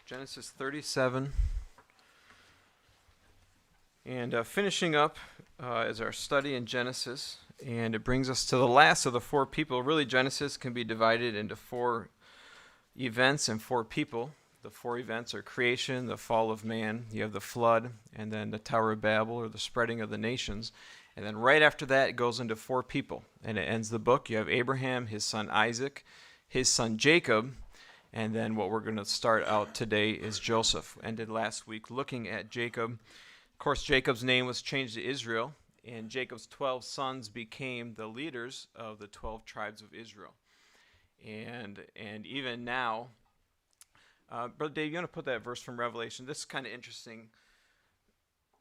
Genesis 37. And finishing up is our study in Genesis. And it brings us to the last of the four people. Really, Genesis can be divided into four events and four people. The four events are creation, the fall of man, you have the flood, and then the Tower of Babel, or the spreading of the nations. And then right after that, it goes into four people. And it ends the book. You have Abraham, his son Isaac, his son Jacob, and then what we're going to start out today is Joseph. Ended last week looking at Jacob. Of course, Jacob's name was changed to Israel, and Jacob's 12 sons became the leaders of the 12 tribes of Israel. And even now, Brother Dave, you want to put that verse from Revelation? This is kind of interesting.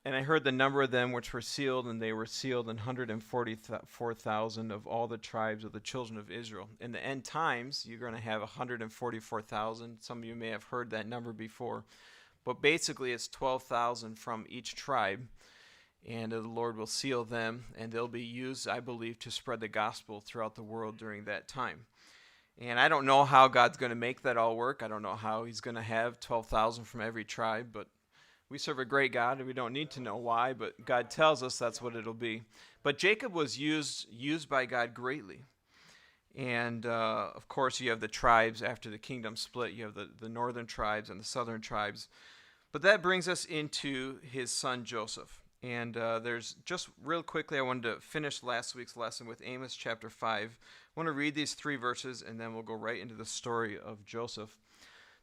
And I heard the number of them which were sealed, and they were sealed in 144,000 of all the tribes of the children of Israel. In the end times, you're going to have 144,000. Some of you may have heard that number before. But basically, it's 12,000 from each tribe. And the Lord will seal them, and they'll be used, I believe, to spread the gospel throughout the world during that time. And I don't know how God's going to make that all work. I don't know how he's going to have 12,000 from every tribe, but we serve a great God, and we don't need to know why, but God tells us that's what it'll be. But Jacob was used by God greatly. And, of course, you have the tribes after the kingdom split. You have the northern tribes and the southern tribes. But that brings us into his son Joseph. And there's just real quickly, I wanted to finish last week's lesson with Amos chapter 5. I want to read these 3 verses, and then we'll go right into the story of Joseph.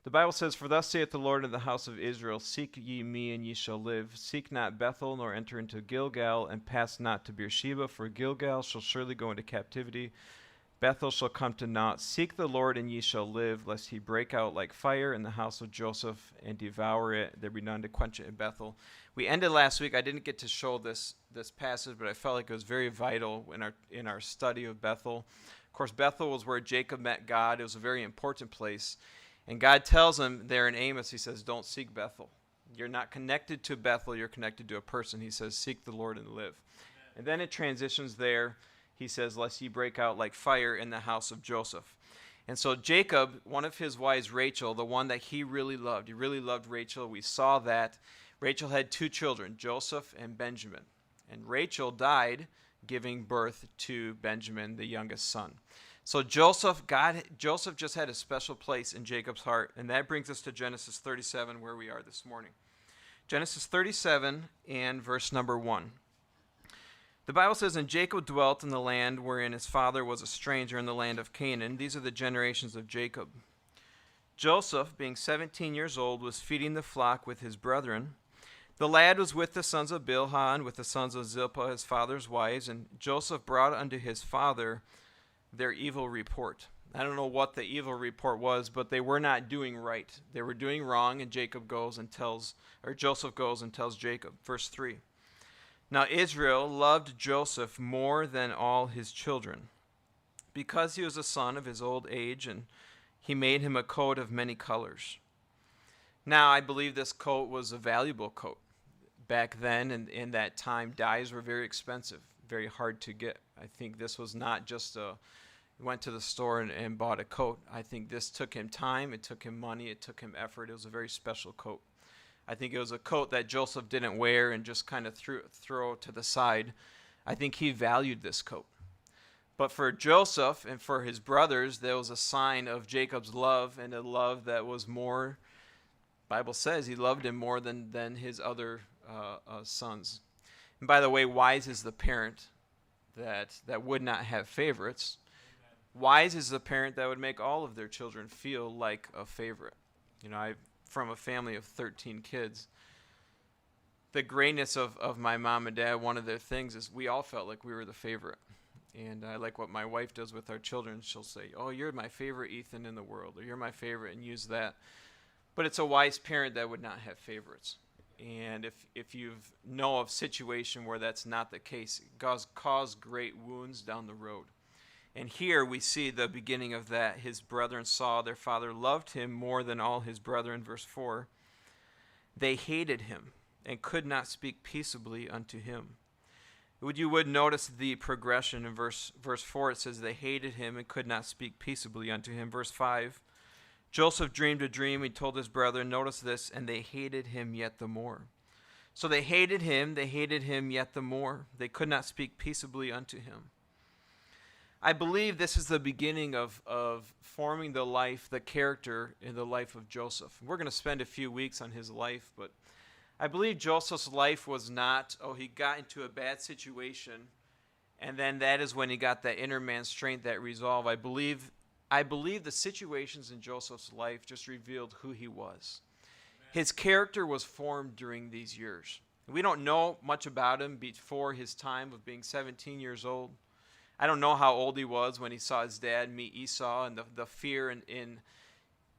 The Bible says, "For thus saith the Lord in the house of Israel, Seek ye me, and ye shall live. Seek not Bethel, nor enter into Gilgal, and pass not to Beersheba, for Gilgal shall surely go into captivity. Bethel shall come to naught. Seek the Lord, and ye shall live, lest he break out like fire in the house of Joseph, and devour it. There be none to quench it in Bethel." We ended last week. I didn't get to show this passage, but I felt like it was very vital in our study of Bethel. Of course, Bethel was where Jacob met God. It was a very important place. And God tells him there in Amos, he says, don't seek Bethel. You're not connected to Bethel, you're connected to a person. He says, seek the Lord and live. Amen. And then it transitions there. He says, lest ye break out like fire in the house of Joseph. And so Jacob, one of his wives, Rachel, the one that he really loved Rachel. We saw that. Rachel had 2 children, Joseph and Benjamin. And Rachel died giving birth to Benjamin, the youngest son. So Joseph just had a special place in Jacob's heart, and that brings us to Genesis 37, where we are this morning. Genesis 37 and verse number 1. The Bible says, "And Jacob dwelt in the land wherein his father was a stranger, in the land of Canaan. These are the generations of Jacob. Joseph, being 17 years old, was feeding the flock with his brethren. The lad was with the sons of Bilhah, and with the sons of Zilpah, his father's wives, and Joseph brought unto his father their evil report." I don't know what the evil report was, but they were not doing right. They were doing wrong, and Joseph goes and tells Jacob. Verse 3. "Now Israel loved Joseph more than all his children, because he was a son of his old age, and he made him a coat of many colors." Now, I believe this coat was a valuable coat. Back then, and in that time, dyes were very expensive, very hard to get. I think this was not just went to the store and bought a coat. I think this took him time, it took him money, it took him effort. It was a very special coat. I think it was a coat that Joseph didn't wear and just kind of throw to the side. I think he valued this coat. But for Joseph and for his brothers, there was a sign of Jacob's love, and a love that was more, Bible says he loved him more than his other sons. And by the way, wise is the parent that would not have favorites. Wise is the parent that would make all of their children feel like a favorite. You know, I'm from a family of 13 kids. The greatness of my mom and dad, one of their things is we all felt like we were the favorite. And I like what my wife does with our children. She'll say, "Oh, you're my favorite Ethan in the world," or "You're my favorite," and use that. But it's a wise parent that would not have favorites. And if you know of a situation where that's not the case, it cause great wounds down the road. And here we see the beginning of that. His brethren saw their father loved him more than all his brethren. Verse 4. "They hated him and could not speak peaceably unto him." You would notice the progression in verse 4. It says they hated him and could not speak peaceably unto him. Verse 5. Joseph dreamed a dream. He told his brethren, notice this, and they hated him yet the more. So they hated him yet the more. They could not speak peaceably unto him. I believe this is the beginning of forming the life, the character in the life of Joseph. We're going to spend a few weeks on his life, but I believe Joseph's life was not, he got into a bad situation, and then that is when he got that inner man strength, that resolve. I believe the situations in Joseph's life just revealed who he was. Amen. His character was formed during these years. We don't know much about him before his time of being 17 years old. I don't know how old he was when he saw his dad meet Esau, and the fear in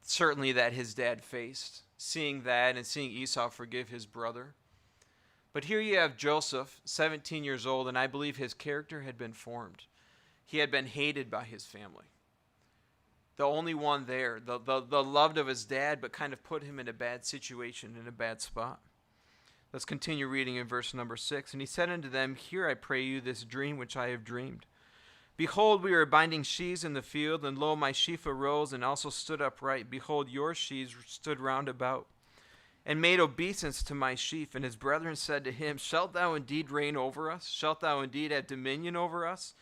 certainly that his dad faced, seeing that and seeing Esau forgive his brother. But here you have Joseph, 17 years old, and I believe his character had been formed. He had been hated by his family. The only one there, the loved of his dad, but kind of put him in a bad situation, in a bad spot. Let's continue reading in verse number 6. And he said unto them, hear, I pray you, this dream which I have dreamed. Behold, we were binding sheaves in the field, and lo, my sheaf arose and also stood upright. Behold, your sheaves stood round about, and made obeisance to my sheaf. And his brethren said to him, shalt thou indeed reign over us? Shalt thou indeed have dominion over us?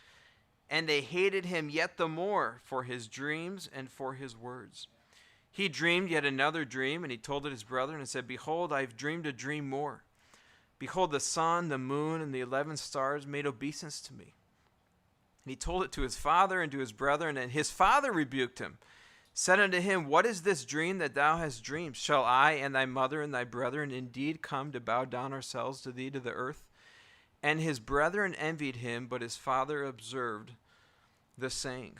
And they hated him yet the more for his dreams and for his words. He dreamed yet another dream, and he told it his brethren, and said, behold, I have dreamed a dream more. Behold, the sun, the moon, and the 11 stars made obeisance to me. And he told it to his father and to his brethren, and his father rebuked him, said unto him, what is this dream that thou hast dreamed? Shall I and thy mother and thy brethren indeed come to bow down ourselves to thee to the earth? And his brethren envied him, but his father observed the saying.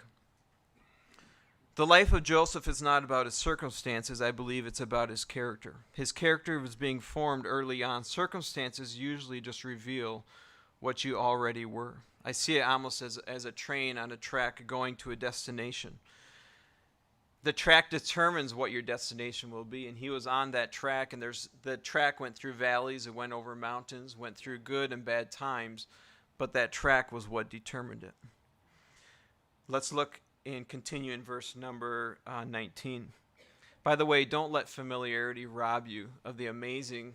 The life of Joseph is not about his circumstances. I believe it's about his character. His character was being formed early on. Circumstances usually just reveal what you already were. I see it almost as a train on a track going to a destination. The track determines what your destination will be, and he was on that track, and the track went through valleys, it went over mountains, went through good and bad times, but that track was what determined it. Let's look and continue in verse number 19. By the way, don't let familiarity rob you of the amazing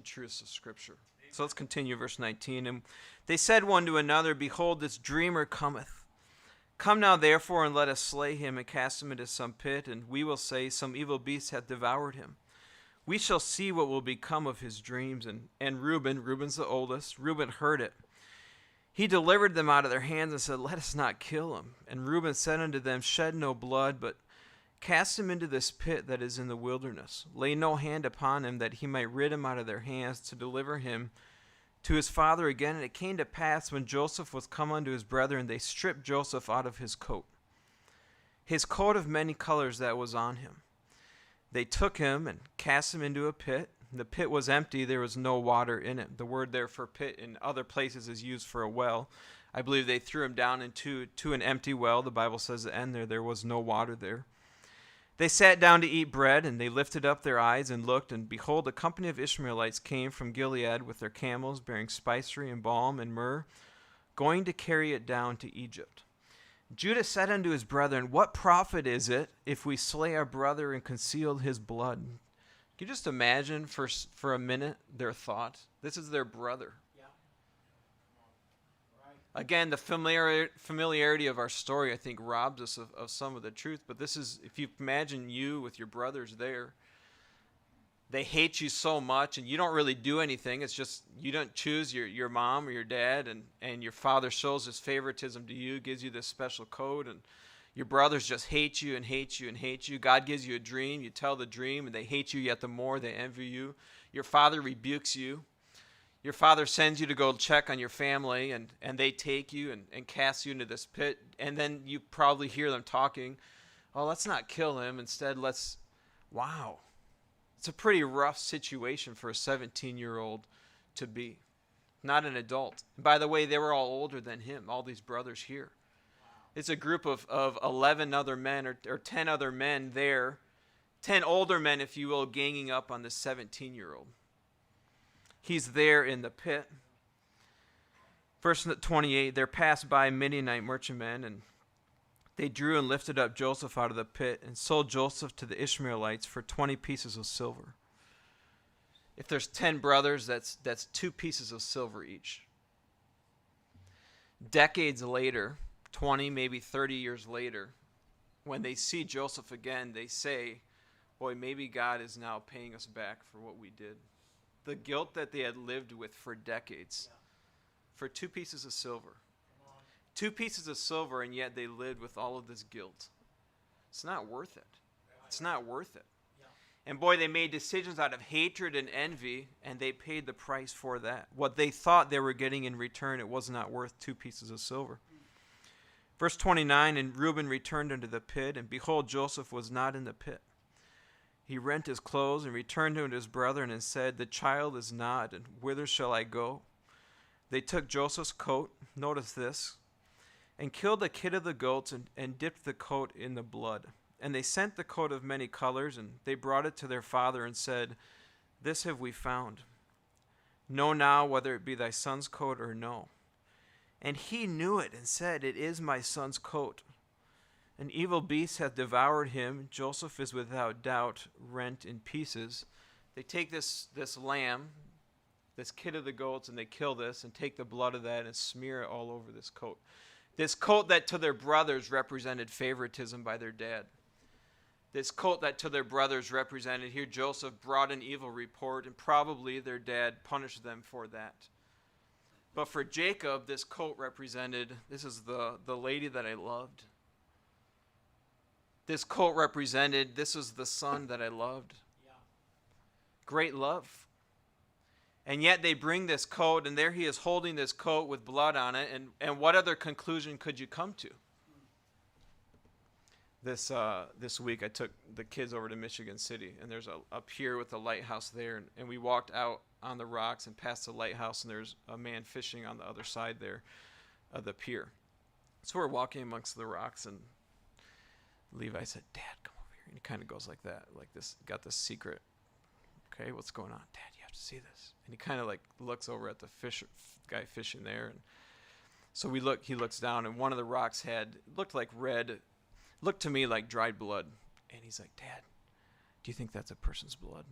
truths of Scripture. So let's continue verse 19. And they said one to another, behold, this dreamer cometh. Come now therefore, and let us slay him, and cast him into some pit, and we will say, some evil beast hath devoured him. We shall see what will become of his dreams. And Reuben's the oldest, Reuben heard it. He delivered them out of their hands and said, let us not kill him. And Reuben said unto them, shed no blood, but cast him into this pit that is in the wilderness. Lay no hand upon him, that he might rid him out of their hands, to deliver him to his father again. And it came to pass, when Joseph was come unto his brethren, they stripped Joseph out of his coat of many colors that was on him. They took him and cast him into a pit. The pit was empty, there was no water in it. The word there for pit in other places is used for a well. I believe they threw him down into an empty well. The Bible says at the end there was no water there. They sat down to eat bread, and they lifted up their eyes and looked, and behold, a company of Ishmaelites came from Gilead with their camels, bearing spicery and balm and myrrh, going to carry it down to Egypt. Judah said unto his brethren, what profit is it if we slay our brother and conceal his blood? Can you just imagine for a minute their thought? This is their brother. Yeah. Right. Again, the familiarity of our story, I think, robs us of some of the truth. But this is, if you imagine you with your brothers there, they hate you so much, and you don't really do anything. It's just you don't choose your mom or your dad, and your father shows his favoritism to you, gives you this special code, and your brothers just hate you and hate you and hate you. God gives you a dream. You tell the dream, and they hate you yet the more. They envy you. Your father rebukes you. Your father sends you to go check on your family, and they take you and cast you into this pit. And then you probably hear them talking, oh, let's not kill him. Instead, wow. It's a pretty rough situation for a 17-year-old to be. Not an adult. And by the way, they were all older than him, all these brothers here. It's a group of 11 other men or 10 other men there, 10 older men, if you will, ganging up on this 17-year-old. He's there in the pit. Verse 28, there passed by Midianite merchantmen and They drew and lifted up Joseph out of the pit and sold Joseph to the Ishmaelites for 20 pieces of silver. If there's 10 brothers, that's 2 pieces of silver each. Decades later, 20, maybe 30 years later, when they see Joseph again, they say, boy, maybe God is now paying us back for what we did. The guilt that they had lived with for decades, for 2 pieces of silver. 2 pieces of silver, and yet they lived with all of this guilt. It's not worth it. It's not worth it. And boy, they made decisions out of hatred and envy, and they paid the price for that. What they thought they were getting in return, it was not worth 2 pieces of silver. Verse 29, and Reuben returned unto the pit, and behold, Joseph was not in the pit. He rent his clothes and returned unto his brethren and said, the child is not, and whither shall I go? They took Joseph's coat, notice this, and killed a kid of the goats and dipped the coat in the blood. And they sent the coat of many colors, and they brought it to their father and said, this have we found. Know now whether it be thy son's coat or no. And he knew it and said, it is my son's coat. An evil beast hath devoured him. Joseph is without doubt rent in pieces. They take this lamb, this kid of the goats, and they kill this and take the blood of that and smear it all over this coat. This coat that to their brothers represented favoritism by their dad. This coat that to their brothers represented, here Joseph brought an evil report, and probably their dad punished them for that. But for Jacob, this coat represented, this is the lady that I loved. This coat represented, this is the son that I loved. Yeah. Great love. And yet they bring this coat, and there he is holding this coat with blood on it, and what other conclusion could you come to? This week I took the kids over to Michigan City, and there's a pier with a lighthouse there, and we walked out on the rocks and past the lighthouse, and there's a man fishing on the other side there of the pier. So we're walking amongst the rocks, and Levi said, Dad, come over here. And he kind of goes like that, like this, got this secret. Okay, what's going on? Dad, you have to see this. And he kind of like looks over at the guy fishing there. And so he looks down, and one of the rocks looked like red, looked to me like dried blood. And he's like, Dad, do you think that's a person's blood?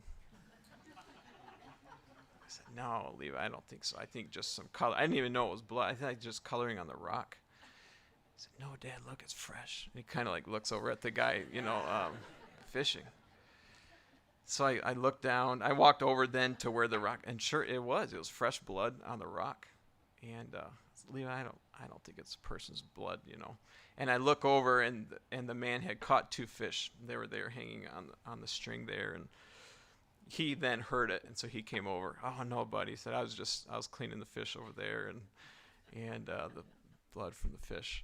I said, no, Levi, I don't think so. I think just some color. I didn't even know it was blood. I think just coloring on the rock. I said, no, Dad, look, it's fresh. And he kind of like looks over at the guy, fishing. So I looked down. I walked over then to where the rock, and sure it was fresh blood on the rock. And Levi, I don't think it's a person's blood, And I look over, and the man had caught 2 fish. They were there hanging on the string there, and he then heard it, and so he came over. Oh no, buddy, he said, I was cleaning the fish over there, and the blood from the fish.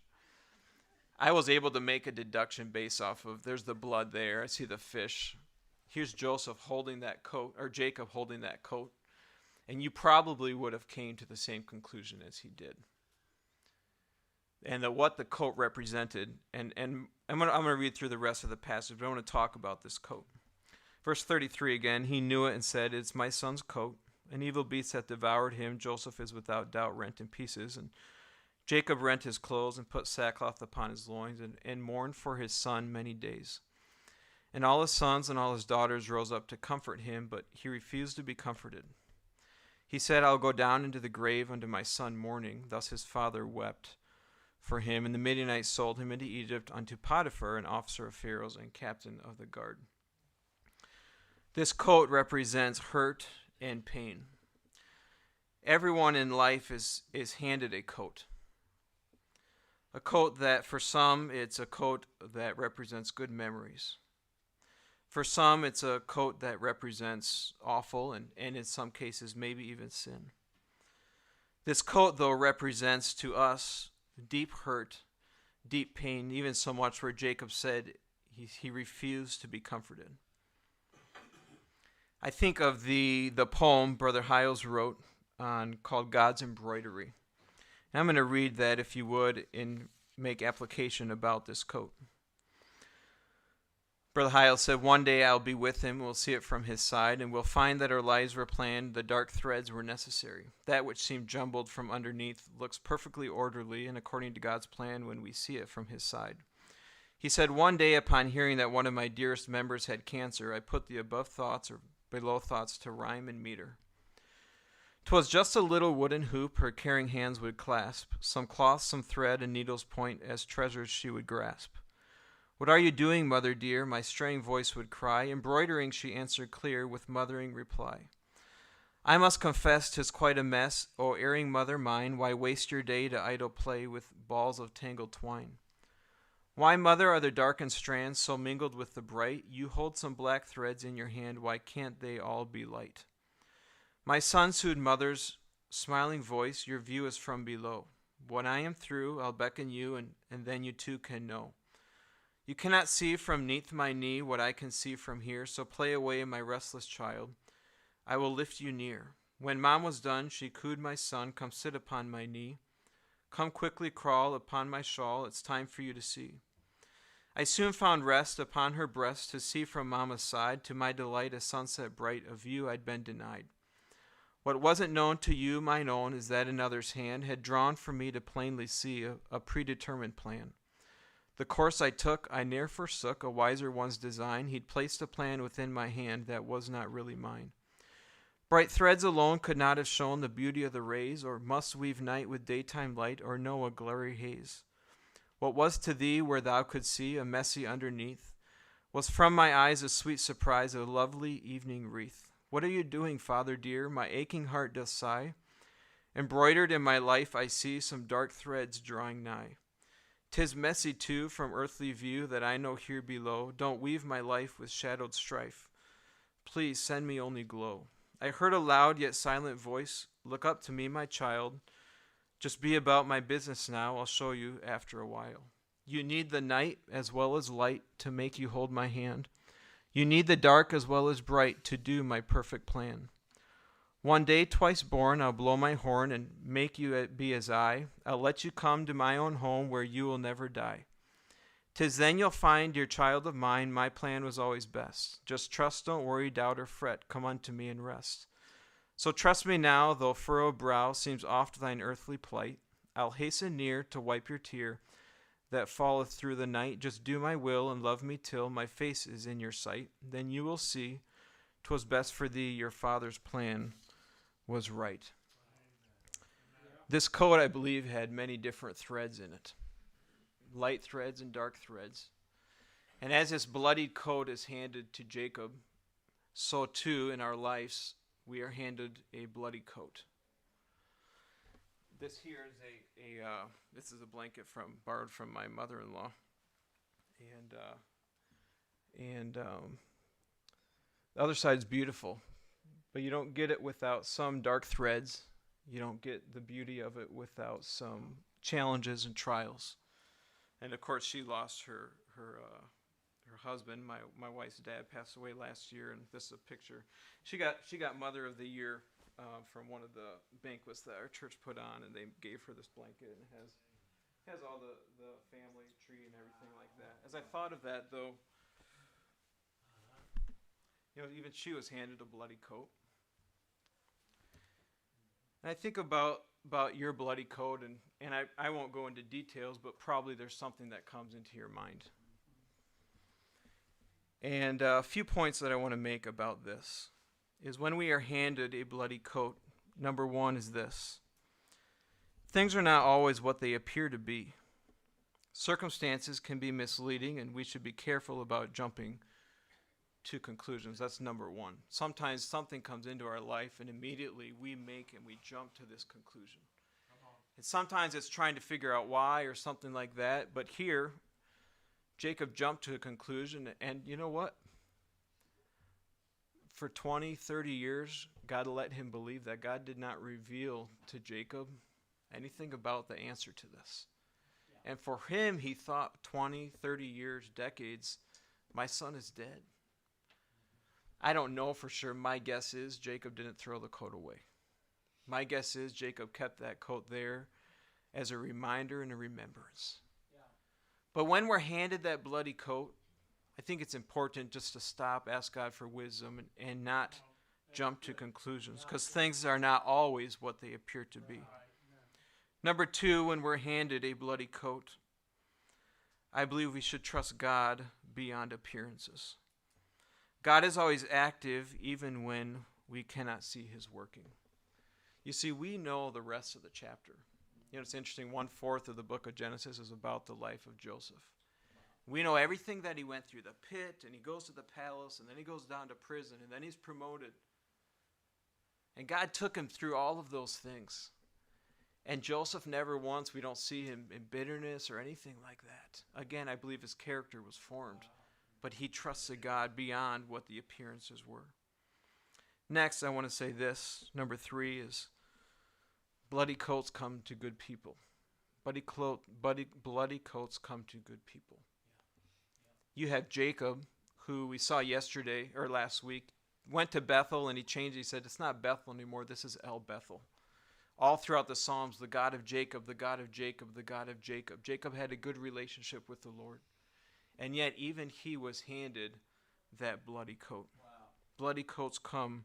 I was able to make a deduction based off of there's the blood there. I see the fish. Here's Joseph holding that coat, or Jacob holding that coat. And you probably would have came to the same conclusion as he did. And what the coat represented, and I'm going to read through the rest of the passage, but I want to talk about this coat. Verse 33 again, he knew it and said, it's my son's coat. An evil beast hath devoured him. Joseph is without doubt rent in pieces. And Jacob rent his clothes and put sackcloth upon his loins and mourned for his son many days. And all his sons and all his daughters rose up to comfort him, but he refused to be comforted. He said, I'll go down into the grave unto my son mourning. Thus his father wept for him. And the Midianites sold him into Egypt unto Potiphar, an officer of Pharaoh's and captain of the guard. This coat represents hurt and pain. Everyone in life is handed a coat. A coat that for some, it's a coat that represents good memories. For some, it's a coat that represents awful and in some cases, maybe even sin. This coat, though, represents to us deep hurt, deep pain, even so much where Jacob said he refused to be comforted. I think of the poem Brother Hiles wrote called God's Embroidery. And I'm going to read that, if you would, and make application about this coat. Brother Hiles said, one day I'll be with him, we'll see it from his side, and we'll find that our lives were planned, the dark threads were necessary. That which seemed jumbled from underneath looks perfectly orderly and according to God's plan when we see it from his side. He said, "One day, upon hearing that one of my dearest members had cancer, I put the above thoughts or below thoughts to rhyme and meter. 'Twas just a little wooden hoop her caring hands would clasp, some cloth, some thread, and needle's point as treasures she would grasp. What are you doing, mother dear? My straying voice would cry. Embroidering, she answered clear, with mothering reply. I must confess 'tis quite a mess. O erring mother mine, why waste your day to idle play with balls of tangled twine? Why, mother, are the darkened strands so mingled with the bright? You hold some black threads in your hand, why can't they all be light? My son, soothed mother's smiling voice, your view is from below. When I am through, I'll beckon you, and then you too can know. You cannot see from 'neath my knee what I can see from here, so play away, my restless child. I will lift you near. When mom was done, she cooed my son, come sit upon my knee. Come quickly crawl upon my shawl, it's time for you to see. I soon found rest upon her breast to see from mama's side, to my delight a sunset bright, a view I'd been denied. What wasn't known to you, mine own, is that another's hand had drawn for me to plainly see a predetermined plan. The course I took, I ne'er forsook a wiser one's design. He'd placed a plan within my hand that was not really mine. Bright threads alone could not have shown the beauty of the rays, or must weave night with daytime light, or know a glary haze. What was to thee where thou couldst see a messy underneath, was from my eyes a sweet surprise, a lovely evening wreath. What are you doing, father dear? My aching heart doth sigh. Embroidered in my life I see some dark threads drawing nigh. 'Tis messy too from earthly view that I know here below. Don't weave my life with shadowed strife. Please send me only glow. I heard a loud yet silent voice. Look up to me, my child. Just be about my business now. I'll show you after a while. You need the night as well as light to make you hold my hand. You need the dark as well as bright to do my perfect plan. One day, twice born, I'll blow my horn and make you be as I. I'll let you come to my own home where you will never die. 'Tis then you'll find, dear child of mine, my plan was always best. Just trust, don't worry, doubt, or fret. Come unto me and rest. So trust me now, though furrowed brow seems oft thine earthly plight. I'll hasten near to wipe your tear that falleth through the night. Just do my will and love me till my face is in your sight. Then you will see 'twas best for thee, your father's plan was right. This coat, I believe, had many different threads in it. Light threads and dark threads. And as this bloodied coat is handed to Jacob, so too in our lives we are handed a bloody coat. This here is this is a blanket borrowed from my mother-in-law, and the other side is beautiful, but you don't get it without some dark threads. You don't get the beauty of it without some challenges and trials. And of course, she lost her husband. My wife's dad passed away last year, and this is a picture. She got Mother of the Year from one of the banquets that our church put on, and they gave her this blanket, and it has all the family tree and everything like that. As I thought of that, though, even she was handed a bloody coat. And I think about your bloody coat, and I won't go into details, but probably there's something that comes into your mind. And a few points that I want to make about this is when we are handed a bloody coat, number one is this. Things are not always what they appear to be. Circumstances can be misleading, and we should be careful about jumping to conclusions. That's number one. Sometimes something comes into our life, and immediately we jump to this conclusion. And sometimes it's trying to figure out why or something like that, but here, Jacob jumped to a conclusion, and you know what? For 20, 30 years, God let him believe that God did not reveal to Jacob anything about the answer to this. Yeah. And for him, he thought 20, 30 years, decades, my son is dead. I don't know for sure. My guess is Jacob didn't throw the coat away. My guess is Jacob kept that coat there as a reminder and a remembrance. But when we're handed that bloody coat, I think it's important just to stop, ask God for wisdom, and not jump to conclusions, because things are not always what they appear to be. Number two, when we're handed a bloody coat, I believe we should trust God beyond appearances. God is always active even when we cannot see his working. You see, we know the rest of the chapter. It's interesting, 1/4 of the book of Genesis is about the life of Joseph. We know everything that he went through, the pit, and he goes to the palace, and then he goes down to prison, and then he's promoted. And God took him through all of those things. And Joseph never once, we don't see him in bitterness or anything like that. Again, I believe his character was formed, but he trusted God beyond what the appearances were. Next, I want to say this. Number 3 is bloody coats come to good people. Bloody coats come to good people. You have Jacob, who we saw yesterday or last week, went to Bethel and he changed. He said, it's not Bethel anymore. This is El Bethel. All throughout the Psalms, the God of Jacob, the God of Jacob, the God of Jacob. Jacob had a good relationship with the Lord. And yet even he was handed that bloody coat. Wow. Bloody coats come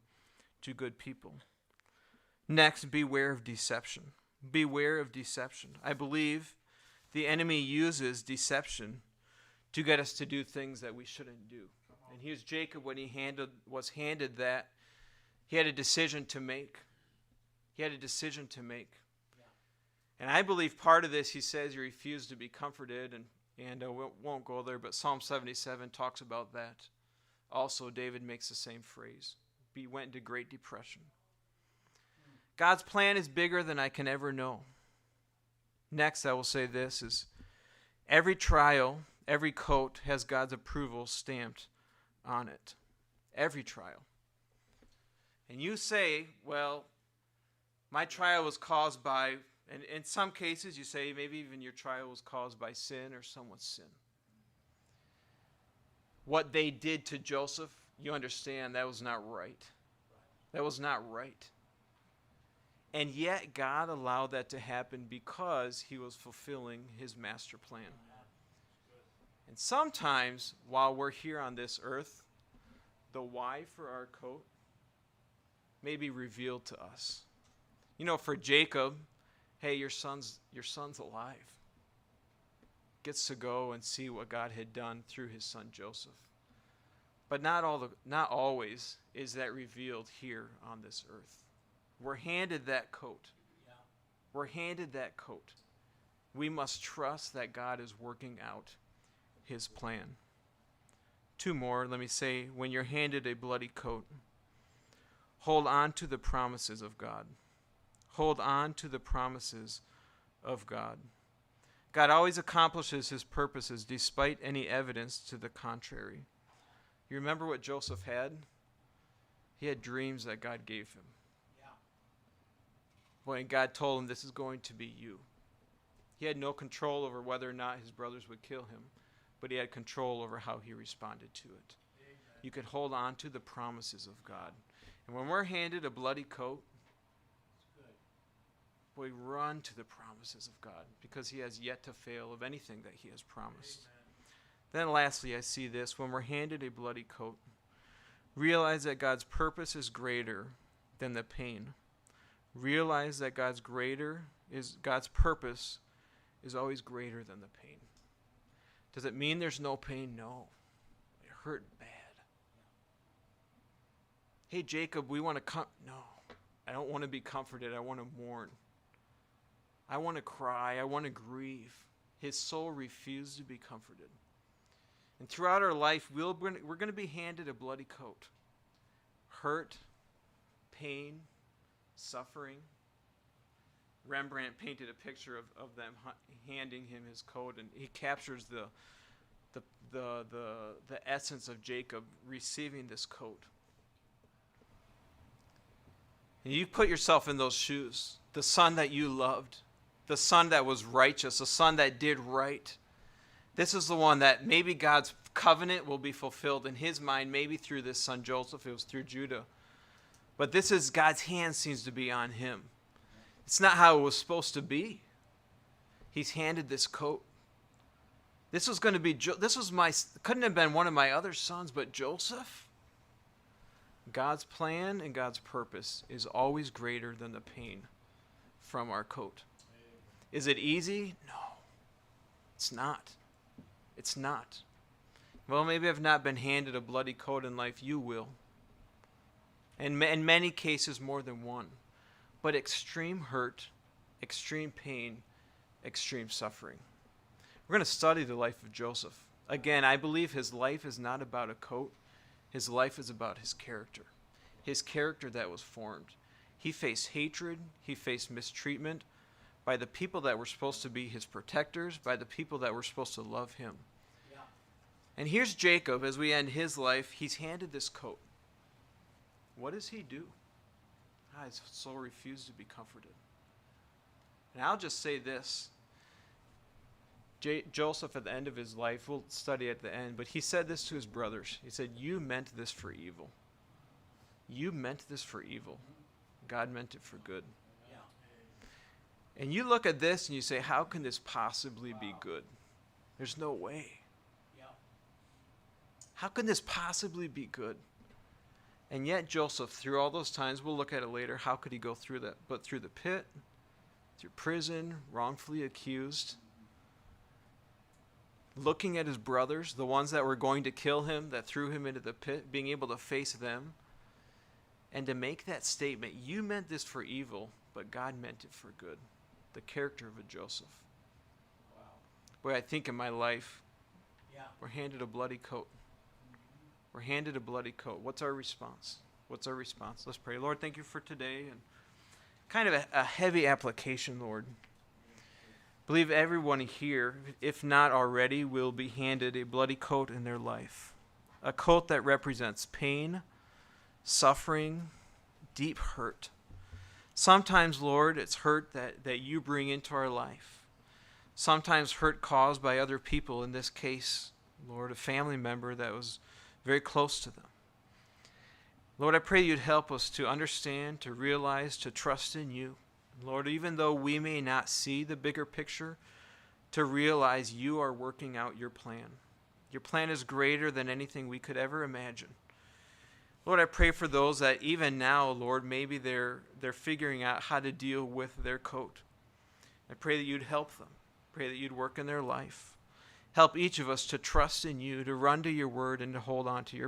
to good people. Next, beware of deception. Beware of deception. I believe the enemy uses deception to get us to do things that we shouldn't do. And here's Jacob when he was handed that. He had a decision to make. Yeah. And I believe part of this, he says he refused to be comforted, and we won't go there, but Psalm 77 talks about that. Also, David makes the same phrase. He went into great depression. God's plan is bigger than I can ever know. Next, I will say this is every trial, every coat has God's approval stamped on it. Every trial. And you say, well, my trial was caused by, and in some cases you say maybe even your trial was caused by sin or someone's sin. What they did to Joseph, you understand that was not right. That was not right. And yet God allowed that to happen because he was fulfilling his master plan. And sometimes while we're here on this earth, the why for our coat may be revealed to us. For Jacob, hey, your son's alive. Gets to go and see what God had done through his son Joseph. But not always is that revealed here on this earth. We're handed that coat. We're handed that coat. We must trust that God is working out his plan. 2 more, let me say, when you're handed a bloody coat, hold on to the promises of God. Hold on to the promises of God. God always accomplishes his purposes despite any evidence to the contrary. You remember what Joseph had? He had dreams that God gave him. When God told him, this is going to be you. He had no control over whether or not his brothers would kill him, but he had control over how he responded to it. Amen. You could hold on to the promises of God. And when we're handed a bloody coat, we run to the promises of God because he has yet to fail of anything that he has promised. Amen. Then lastly, I see this. When we're handed a bloody coat, realize that God's purpose is greater than the pain. Realize that God's purpose is always greater than the pain. Does it mean there's no pain? No. It hurt bad. Hey, Jacob, we want to No. I don't want to be comforted. I want to mourn. I want to cry. I want to grieve. His soul refused to be comforted. And throughout our life, we're going to be handed a bloody coat. Hurt, pain, suffering. Rembrandt painted a picture of them handing him his coat, and he captures the essence of Jacob receiving this coat. And you put yourself in those shoes. The son that you loved, the son that was righteous, the son that did right. This is the one that maybe God's covenant will be fulfilled in his mind, maybe through this son Joseph. It was through Judah. But this is God's hand seems to be on him. It's not how it was supposed to be. He's handed this coat. This was going to be, couldn't have been one of my other sons, but Joseph. God's plan and God's purpose is always greater than the pain from our coat. Is it easy? No, it's not. It's not. Well, maybe I've not been handed a bloody coat in life. You will. And in many cases, more than one. But extreme hurt, extreme pain, extreme suffering. We're going to study the life of Joseph. Again, I believe his life is not about a coat. His life is about his character. His character that was formed. He faced hatred. He faced mistreatment by the people that were supposed to be his protectors, by the people that were supposed to love him. Yeah. And here's Jacob, as we end his life, he's handed this coat. What does he do? His soul refused to be comforted. And I'll just say this. Joseph, at the end of his life, we'll study at the end, but he said this to his brothers. He said, you meant this for evil. You meant this for evil. God meant it for good. And you look at this and you say, how can this possibly be good? There's no way. How can this possibly be good? And yet Joseph, through all those times, we'll look at it later, how could he go through that? But through the pit, through prison, wrongfully accused, looking at his brothers, the ones that were going to kill him, that threw him into the pit, being able to face them, and to make that statement, you meant this for evil, but God meant it for good. The character of a Joseph. Wow. Boy, I think in my life, we're handed a bloody coat. We're handed a bloody coat. What's our response? What's our response? Let's pray. Lord, thank you for today, and kind of a heavy application, Lord. Believe everyone here, if not already, will be handed a bloody coat in their life. A coat that represents pain, suffering, deep hurt. Sometimes, Lord, it's hurt that you bring into our life. Sometimes hurt caused by other people, in this case, Lord, a family member that was very close to them. Lord, I pray you'd help us to understand, to realize, to trust in you. Lord, even though we may not see the bigger picture, to realize you are working out your plan. Your plan is greater than anything we could ever imagine. Lord, I pray for those that even now, Lord, maybe they're figuring out how to deal with their coat. I pray that you'd help them. Pray that you'd work in their life. Help each of us to trust in you, to run to your word, and to hold on to your